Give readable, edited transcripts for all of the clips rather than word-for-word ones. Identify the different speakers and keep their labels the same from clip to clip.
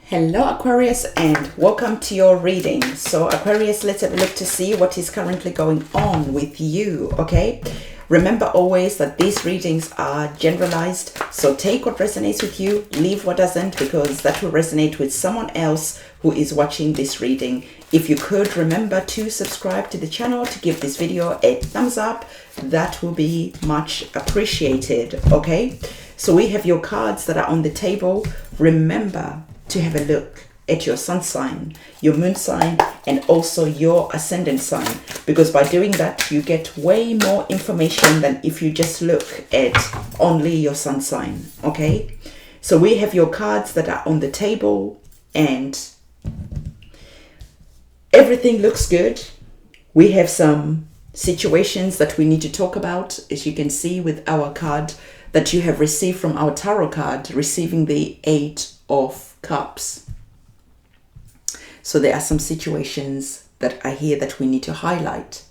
Speaker 1: Hello Aquarius, and welcome to your reading. So Aquarius, let's have a look to see what is currently going on with you, okay? Remember always that these readings are generalized, so take what resonates with you, leave what doesn't, because that will resonate with someone else who is watching this reading. If you could remember to subscribe to the channel, to give this video a thumbs up, that will be much appreciated, okay? So we have your cards that are on the table. Remember to have a look at your sun sign, your moon sign, and also your ascendant sign, because by doing that you get way more information than if you just look at only your sun sign, okay? So we have your cards that are on the table and everything looks good. We have some situations that we need to talk about, as you can see with our card that you have received from our tarot card, receiving the 8 of Cups. So there are some situations that I hear that we need to highlight,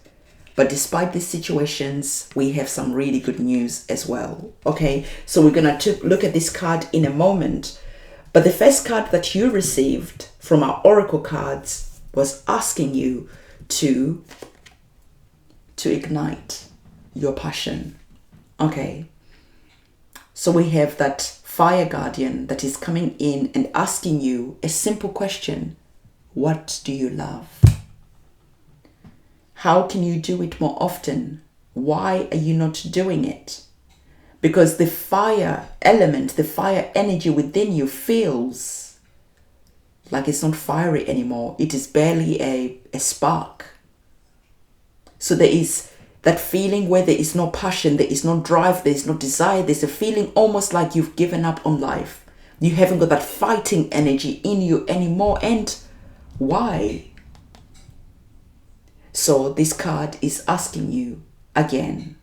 Speaker 1: but despite these situations we have some really good news as well, okay? So we're gonna look at this card in a moment, but the first card that you received from our oracle cards was asking you to ignite your passion, okay? So we have that fire guardian that is coming in and asking you a simple question: what do you love? How can you do it more often? Why are you not doing it? Because the fire element, the fire energy within you feels like it's not fiery anymore. It is barely a spark. So there is that feeling where there is no passion, there is no drive, there is no desire. There's a feeling almost like you've given up on life. You haven't got that fighting energy in you anymore. And why? So this card is asking you again,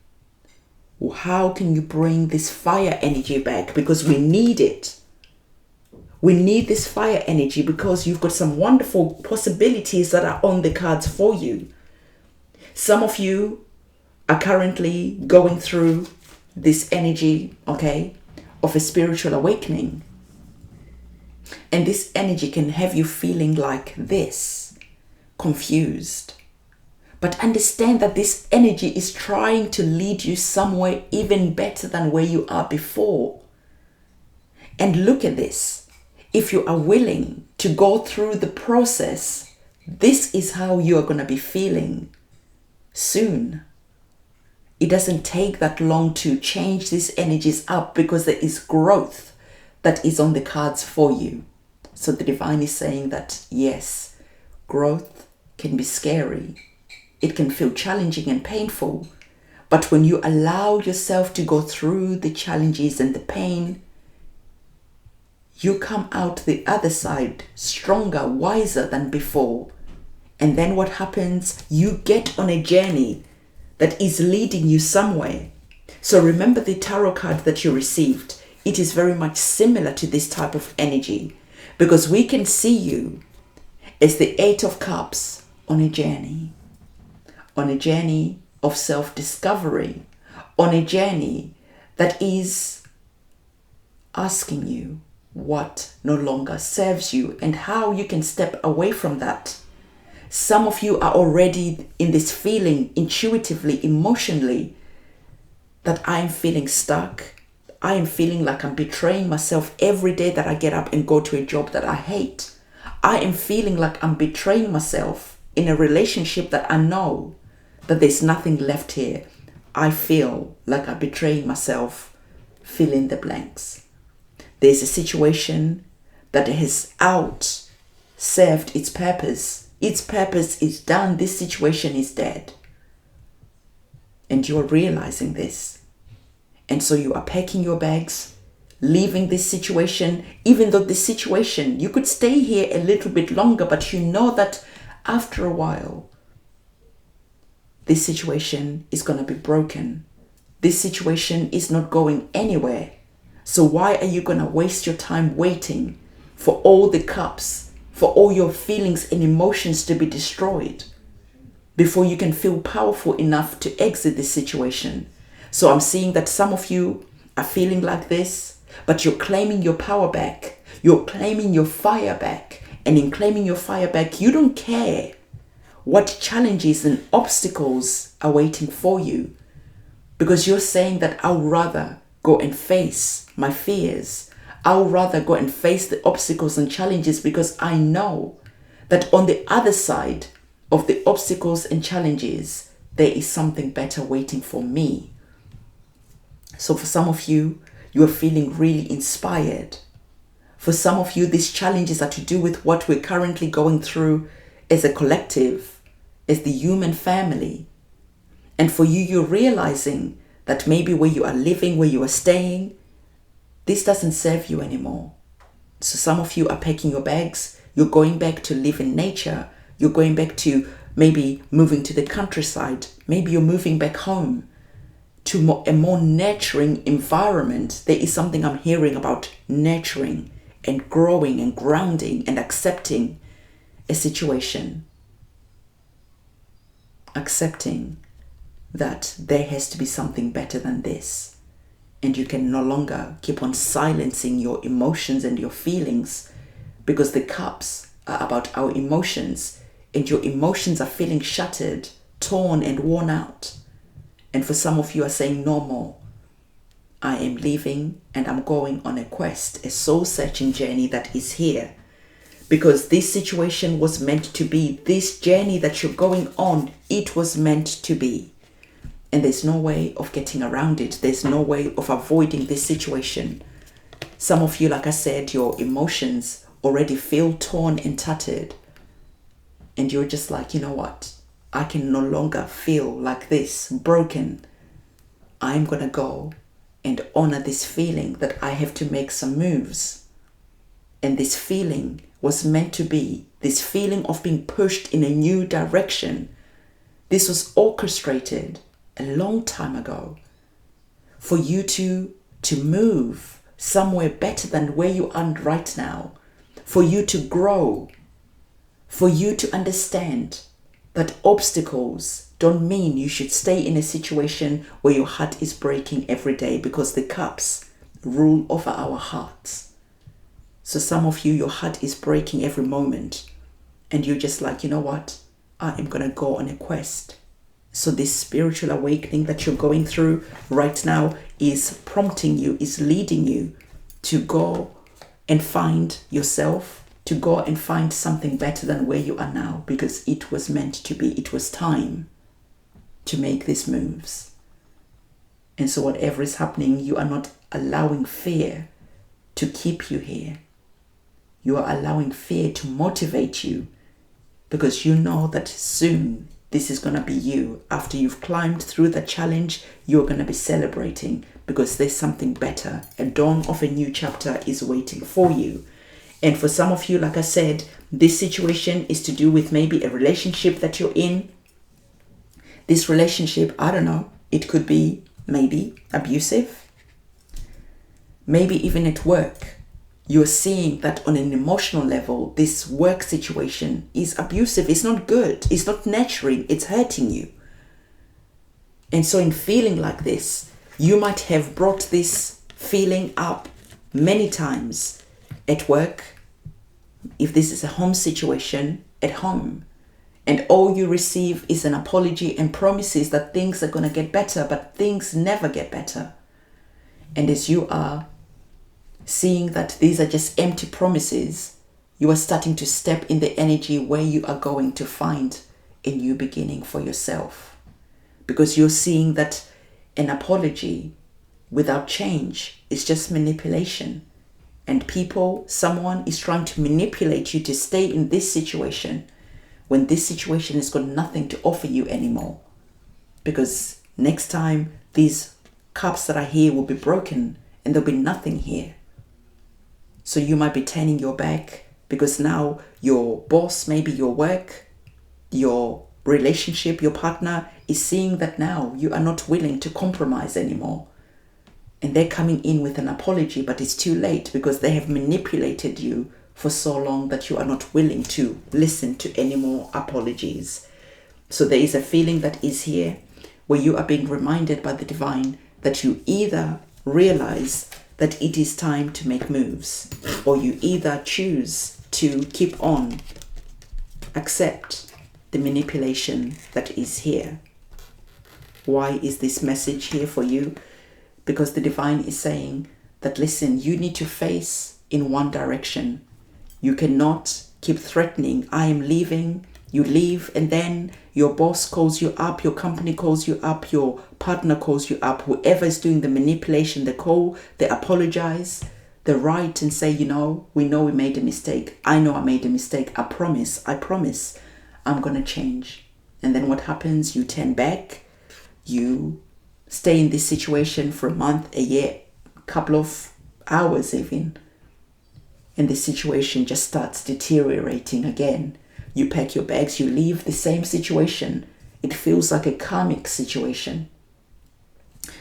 Speaker 1: how can you bring this fire energy back? Because we need it. We need this fire energy because you've got some wonderful possibilities that are on the cards for you. Some of you are currently going through this energy, okay, of a spiritual awakening. And this energy can have you feeling like this, confused. But understand that this energy is trying to lead you somewhere even better than where you are before. And look at this. If you are willing to go through the process, this is how you are going to be feeling soon. It doesn't take that long to change these energies up because there is growth that is on the cards for you. So the divine is saying that yes, growth can be scary. It can feel challenging and painful. But when you allow yourself to go through the challenges and the pain, you come out the other side stronger, wiser than before. And then what happens? You get on a journey that is leading you somewhere. So remember the tarot card that you received. It is very much similar to this type of energy, because we can see you as the 8 of Cups on a journey of self-discovery, on a journey that is asking you what no longer serves you and how you can step away from that. Some of you are already in this feeling intuitively, emotionally, that I'm feeling stuck. I am feeling like I'm betraying myself every day that I get up and go to a job that I hate. I am feeling like I'm betraying myself in a relationship that I know that there's nothing left here. I feel like I'm betraying myself. Fill in the blanks. There's a situation that has served its purpose. Its purpose is done. This situation is dead. And you're realizing this. And so you are packing your bags, leaving this situation, even though this situation, you could stay here a little bit longer, but you know that after a while, this situation is going to be broken. This situation is not going anywhere. So why are you going to waste your time waiting for all the cups, for all your feelings and emotions to be destroyed before you can feel powerful enough to exit this situation? So I'm seeing that some of you are feeling like this, but you're claiming your power back. You're claiming your fire back. And in claiming your fire back, you don't care what challenges and obstacles are waiting for you. Because you're saying that I'll rather go and face my fears. I'll rather go and face the obstacles and challenges because I know that on the other side of the obstacles and challenges, there is something better waiting for me. So for some of you, you are feeling really inspired. For some of you, these challenges are to do with what we're currently going through as a collective, as the human family. And for you, you're realizing that maybe where you are living, where you are staying, this doesn't serve you anymore. So some of you are packing your bags. You're going back to live in nature. You're going back to maybe moving to the countryside. Maybe you're moving back home to a more nurturing environment. There is something I'm hearing about nurturing and growing and grounding and accepting a situation. Accepting that there has to be something better than this. And you can no longer keep on silencing your emotions and your feelings, because the cups are about our emotions, and your emotions are feeling shattered, torn and worn out. And for some of you are saying no more. I am leaving and I'm going on a quest, a soul-searching journey that is here. Because this situation was meant to be, this journey that you're going on, it was meant to be. And there's no way of getting around it. There's no way of avoiding this situation. Some of you, like I said, your emotions already feel torn and tattered. And you're just like, you know what? I can no longer feel like this, broken. I'm going to go and honor this feeling that I have to make some moves. And this feeling was meant to be this feeling of being pushed in a new direction. This was orchestrated a long time ago for you to move somewhere better than where you are right now, for you to grow, for you to understand that obstacles don't mean you should stay in a situation where your heart is breaking every day, because the cups rule over our hearts. So some of you, your heart is breaking every moment and you're just like, you know what? I am going to go on a quest. So this spiritual awakening that you're going through right now is prompting you, is leading you to go and find yourself, to go and find something better than where you are now, because it was meant to be. It was time to make these moves. And so whatever is happening, you are not allowing fear to keep you here. You are allowing fear to motivate you, because you know that soon this is going to be you. After you've climbed through the challenge, you're going to be celebrating, because there's something better. A dawn of a new chapter is waiting for you. And for some of you, like I said, this situation is to do with maybe a relationship that you're in. This relationship, I don't know, it could be maybe abusive. Maybe even at work, you're seeing that on an emotional level, this work situation is abusive. It's not good. It's not nurturing. It's hurting you. And so in feeling like this, you might have brought this feeling up many times at work. If this is a home situation, at home. And all you receive is an apology and promises that things are going to get better, but things never get better. And as you are seeing that these are just empty promises, you are starting to step in the energy where you are going to find a new beginning for yourself. Because you're seeing that an apology without change is just manipulation. And someone is trying to manipulate you to stay in this situation when this situation has got nothing to offer you anymore. Because next time, these cups that are here will be broken and there'll be nothing here. So you might be turning your back because now your boss, maybe your work, your relationship, your partner is seeing that now you are not willing to compromise anymore. And they're coming in with an apology, but it's too late because they have manipulated you for so long that you are not willing to listen to any more apologies. So there is a feeling that is here where you are being reminded by the divine that you either realize that it is time to make moves, or you either choose to keep on, accept the manipulation that is here. Why is this message here for you? Because the divine is saying that, listen, you need to face in one direction. You cannot keep threatening, I am leaving. You leave, and then your boss calls you up, your company calls you up, your partner calls you up, whoever is doing the manipulation, they call, they apologize, they write and say, we know we made a mistake. I know I made a mistake. I promise, I'm going to change. And then what happens? You turn back, you stay in this situation for a month, a year, a couple of hours even, and the situation just starts deteriorating again. You pack your bags, you leave the same situation. It feels like a karmic situation.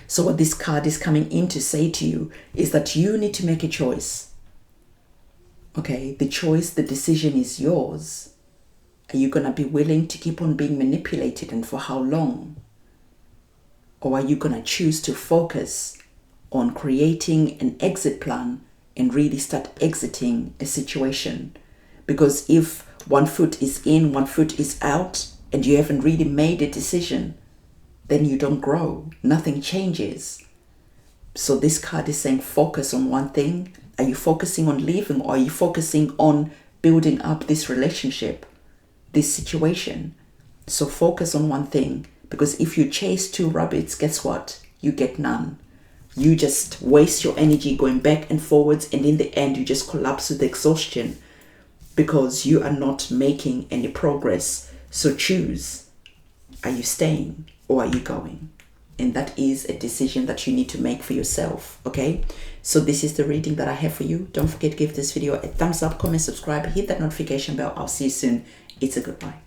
Speaker 1: So what this card is coming in to say to you is that you need to make a choice. Okay, the choice, the decision is yours. Are you going to be willing to keep on being manipulated, and for how long? Or are you going to choose to focus on creating an exit plan and really start exiting a situation? Because if one foot is in, one foot is out, and you haven't really made a decision, then you don't grow. Nothing changes. So this card is saying focus on one thing. Are you focusing on leaving, or are you focusing on building up this relationship, this situation? So focus on one thing, because if you chase two rabbits, guess what? You get none. You just waste your energy going back and forwards, and in the end, you just collapse with exhaustion, because you are not making any progress. So choose. Are you staying or are you going? And that is a decision that you need to make for yourself, okay? So this is the reading that I have for you. Don't forget to give this video a thumbs up, comment, subscribe, hit that notification bell. I'll see you soon. It's a goodbye.